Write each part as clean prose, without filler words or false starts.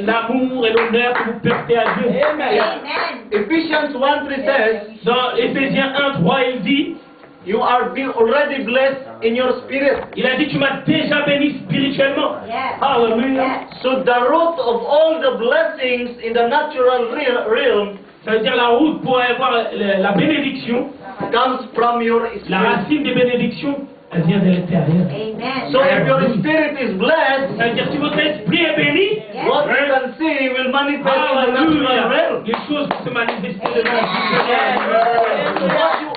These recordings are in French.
l'amour et l'honneur que vous portez à Dieu. Amen. Ephesians 1:3 says, Dans Éphésiens 1:3, il dit, you are already blessed in your spirit. il a dit, tu m'as déjà béni spirituellement. Hallelujah. So the root of all the blessings in the natural realm Ça veut dire la route pour avoir la bénédiction, comes from your la spirit. racine des bénédictions, elle vient de l'intérieur. So if your spirit is blessed, Ça veut dire si votre esprit est béni, what you can see will manifest in the natural hallelujah, realm. les choses vont se manifester de la So what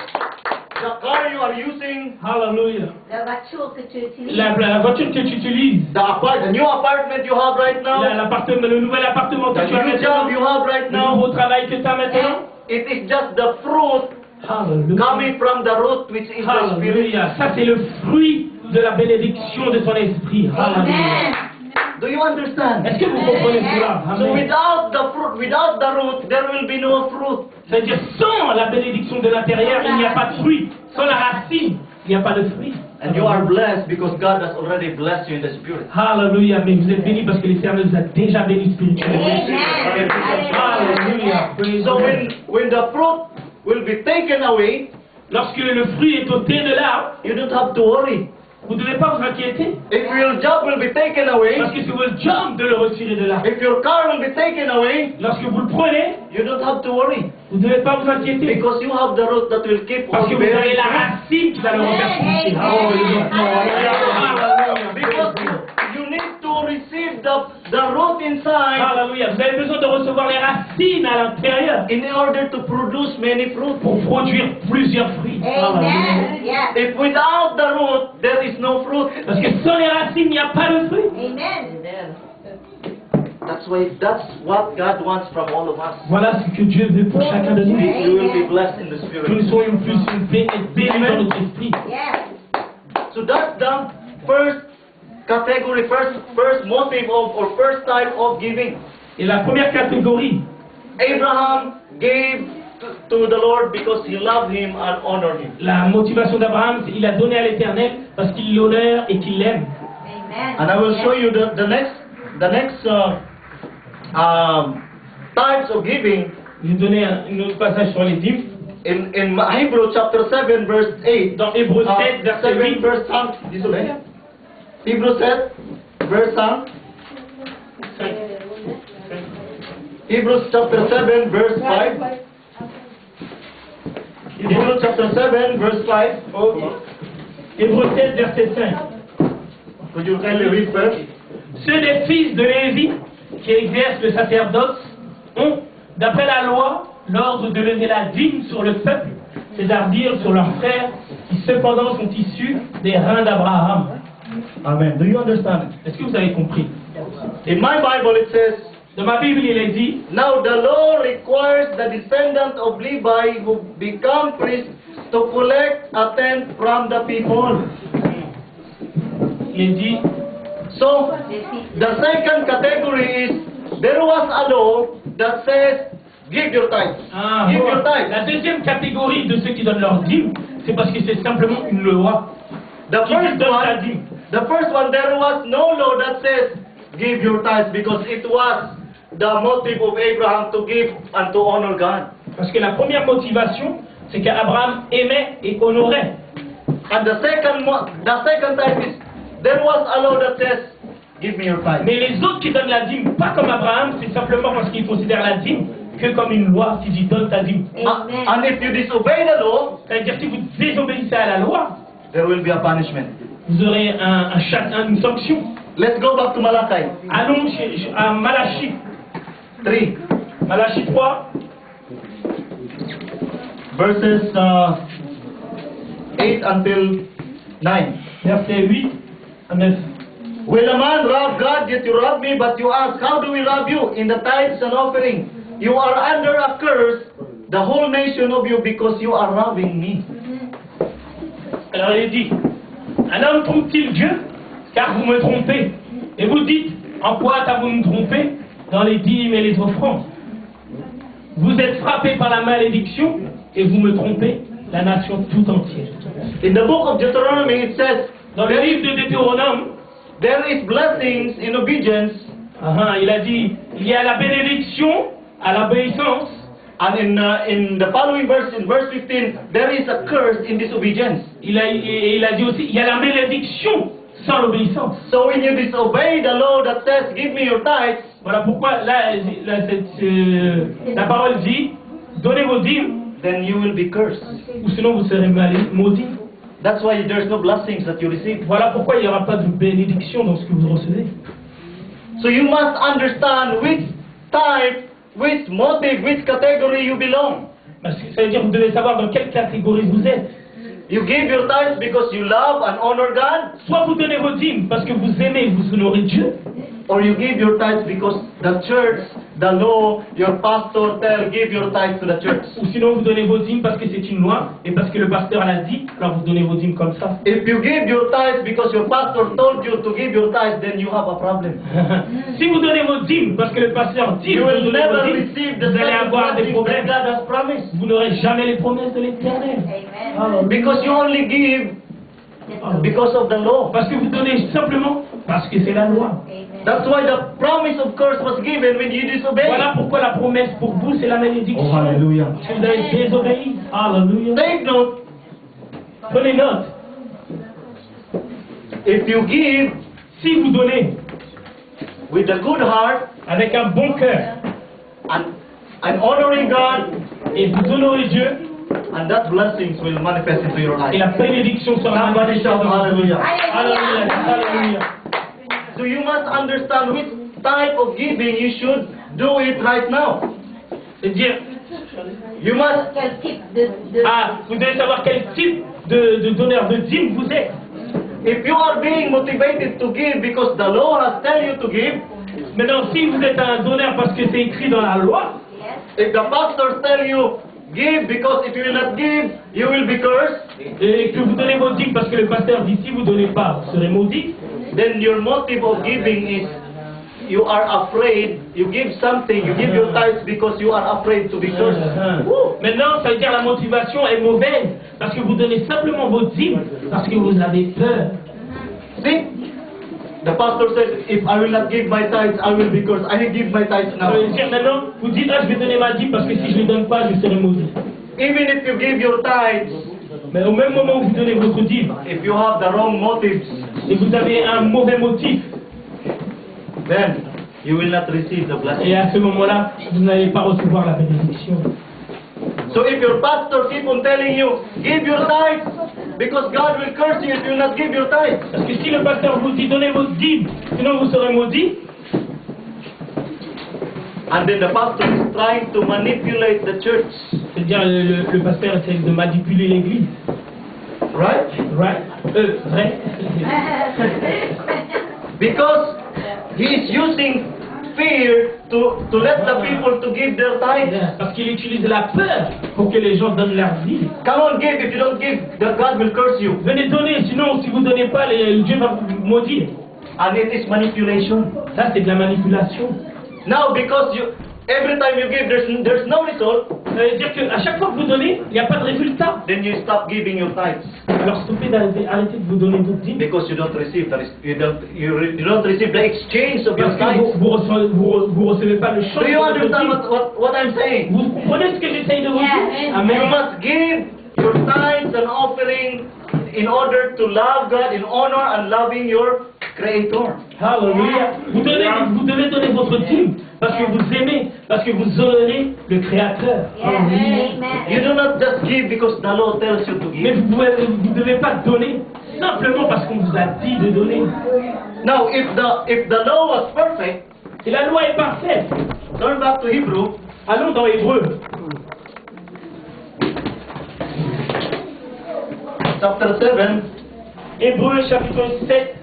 the car you are using, Hallelujah. La voiture que tu utilises. La voiture que tu utilises, the new apartment you have right now, le nouvel appartement que the tu as new job you maintenant, have right le now, nouveau travail que tu as maintenant. it is just the fruit Hallelujah. coming from the root which is the spirit. Hallelujah. Ça, c'est le fruit de la bénédiction de ton esprit. Hallelujah. Do you understand? Est-ce que vous comprenez cela? So Amen. without the fruit, without the root, there will be no fruit. C'est-à-dire, sans la bénédiction de l'intérieur, il n'y a pas de fruit. Sans la racine, il n'y a pas de fruit. And you are blessed because God has already blessed you in the spirit. Hallelujah. Mais vous êtes bénis parce que l'Éternel vous a déjà bénis spirituellement. Hallelujah. Praise So God. when the fruit will be taken away, Lorsque le fruit est ôté de l'arbre, you don't have to worry. vous ne devez pas vous inquiéter. If your job will be taken away, Parce que c'est votre job de le retirer de l'arbre. if your car will be taken away, Lorsque vous le prenez, you don't have to worry vous ne devez pas vous inquiéter. because you have the root that will keep Parce on que vous avez bearing la fruit. racine qui va le refaire pousser. Because you need to receive the root inside Hallelujah. Vous avez besoin de recevoir les racines à l'intérieur in order to produce many fruit. pour produire plusieurs fruits. Amen. Yes. If without the root, there is no fruit. Parce que sans les racines, il n'y a pas de fruits. Amen. That's what God wants from all of us. Voilà ce que Dieu veut pour chacun de nous. We will be blessed in the Que spirit. nous soyons plus bénis dans notre esprit. Yes. So that's the first category, first motive of or first type of giving. Et la première catégorie, Abraham gave to the Lord because he loved him and honored him. la motivation d'Abraham, c'est qu'il a donné à l'Éternel parce qu'il l'honore et qu'il l'aime. Amen. And I will show you the next types of giving Je vais donner un autre passage sur les dîmes. in Hebrew chapter 7 verse 8. Dans Hébreux 7, verset 7 8. verse 5. Désolé. Hebrew 7 verse 5. Hebrews chapter 7 verse 5. Hebrews chapter 7 verse 5. Hébreux 7, verset 5. Could you kindly read first? Ceux des fils de Lévi qui exercent le sacerdoce ont, d'après la loi, l'ordre de lever la dîme sur le peuple, c'est-à-dire sur leurs frères, qui cependant sont issus des reins d'Abraham. Amen. Do you understand? Est-ce que vous avez compris? In my Bible it says, Dans ma Bible, il est dit, now the law requires the descendant of Levi who become priests to collect a tenth from the people. il est dit, So the second category is there was a law that says give your tithes. Give your tithes. la deuxième catégorie de ceux qui donnent leur dîme, c'est parce que c'est simplement une loi. The Qui first donne la one, dîme. the first one, there was no law that says give your tithes because it was the motive of Abraham to give and to honor God. Parce que la première motivation, c'est qu'Abraham aimait et honorait. And the second type is there was a law that says give me your tithes. Mais les autres qui donnent la dîme, pas comme Abraham, c'est simplement parce qu'ils considèrent la dîme que comme une loi, si tu donnes ta dîme. Amen. And if you disobey the law, C'est-à-dire si vous désobéissez à la loi, there will be a punishment. vous aurez une sanction. Let's go back to Malachi Allons à Malachie. 3, Malachie 3, verses 8 until 9. versets 8 à 9. Will a man rob God? Yet you rob me, but you ask, how do we rob you? In the tithes and offering. You are under a curse, the whole nation of you, because you are robbing me. Alors il est dit, un homme trompe-t-il Dieu? Car vous me trompez. Et vous dites, en quoi t'avons nous trompé? Dans les dîmes et les offrandes. Vous êtes frappés par la malédiction et vous me trompez, la nation tout entière. In the book of Deuteronomy, it says, Dans le livre de Deutéronome, there is blessings in obedience, Il a dit, il y a la bénédiction à l'obéissance. And in the following verse, in verse 15, there is a curse in disobedience. Il a dit aussi, il y a la malédiction sans l'obéissance. So when you disobey the law that says, give me your tithes, Voilà pourquoi la parole dit, donnez vos dîmes, then you will be cursed. ou sinon vous serez maudits. That's why there's no blessings that you receive. Voilà pourquoi il n'y aura pas de bénédiction dans ce que vous recevez. So you must understand which type, which motive, which category you belong. Parce que ça veut dire que vous devez savoir dans quelle catégorie vous êtes. You give your tithes because you love and honor God, Soit vous donnez vos dîmes parce que vous aimez et vous honorez Dieu, or you give your tithes because the church, the law, your pastor tell, give your tithes to the church. ou sinon vous donnez vos dîmes parce que c'est une loi et parce que le pasteur l'a dit, alors vous donnez vos dîmes comme ça. If you give your tithes because your pastor told you to give your tithes, then you have a problem. Si vous donnez vos dîmes parce que le pasteur dit You que vous will donnez never vos dîmes, receive the vous allez avoir des blessings that problèmes. God has promised. Vous n'aurez jamais les promesses de l'Éternel. Amen. Because you only give because of the law. Parce que vous donnez simplement parce que c'est la loi. Amen. That's why the promise of curse was given when you disobey. Voilà pourquoi la promesse pour vous c'est la malédiction. Oh, hallelujah. Si vous avez désobéi, alléluia. Take note, Prenez note. if you give Si vous donnez with a good heart avec un bon cœur and honoring God, et vous honorez Dieu, and that blessings will manifest into your et life. la bénédiction sera Somebody manifestée shout dans votre vie. hallelujah. Alléluia. Alléluia. So you must understand which type of giving you should do it right now. C'est-à-dire, You must, Quel type de vous devez savoir quel type de donneur de dîme vous êtes. if you are being motivated to give because the law has tell you to give, Maintenant, si vous êtes un donneur parce que c'est écrit dans la loi, yes. if the pastors tell you give because if you will not give, you will be cursed, et que vous donnez vos dîmes parce que le pasteur dit si vous ne donnez pas, vous serez maudit, then your motive of giving is you are afraid, you give something, you give your tithes because you are afraid to be cursed. Maintenant, ça veut dire la motivation est mauvaise parce que vous donnez simplement vos dîmes parce que vous avez peur. See? The pastor says, if I will not give my tithes, I will be cursed. I will give my tithes Ça veut now. dire maintenant, vous dites je vais donner ma dîme parce que si je ne les donne pas, je serai maudit. Even if you give your tithes, Mais au même moment où vous donnez votre dîme if you have the wrong motives, et vous avez un mauvais motif, then you will not receive the blessing. et à ce moment-là, vous n'allez pas recevoir la bénédiction. So if your pastor keep on telling you, give your tithes, because God will curse you if you not give your tithes. Parce que si le pasteur vous dit donnez votre dîme, sinon vous serez maudit, And then the pastor is trying to manipulate the church. c'est-à-dire le pasteur essaie de manipuler l'église. Right? Right? Vrai? Because he is using fear to let the people to give their tithes. Parce qu'il utilise la peur pour que les gens donnent leur vie. Come on, give. If you don't give, God will curse you. Venez donner, sinon si vous ne donnez pas, Dieu va vous maudire. And it is manipulation. Ça c'est de la manipulation. Now, because every time you give, there's no result, Ça veut dire qu'à chaque fois que vous donnez, il n'y a pas de résultat. then you stop giving your tithes Alors stoppez arrêtez de vous donner votre dîme. because you don't receive you don't receive the exchange of your Parce que tithes. vous recevez pas le change. Do you de votre understand dîme. what I'm saying? Vous comprenez ce que j'essaye de vous dire? Yeah. You Amen. must give your tithes and offering in order to love God, in honor and loving your Creator. Hallelujah. Vous devez donner votre dîme parce que vous aimez, parce que vous honorez le Créateur. You do not just give because the law tells you to Mais give. vous ne devez pas donner simplement parce qu'on vous a dit de donner. Now, if the law was perfect, Et la loi est parfaite. turn back to Hebrew. Allons dans Hébreu. Chapter 7, Hébreu chapitre 7,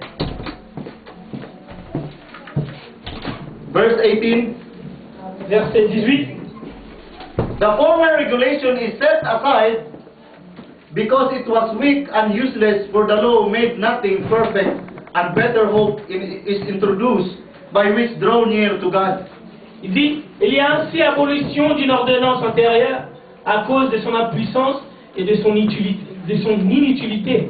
verse 18. verset 18. The former regulation is set aside because it was weak and useless, for the law made nothing perfect, and better hope is introduced by which draw near to God. Il dit, il y a ainsi abolition d'une ordonnance antérieure à cause de son impuissance et de son inutilité.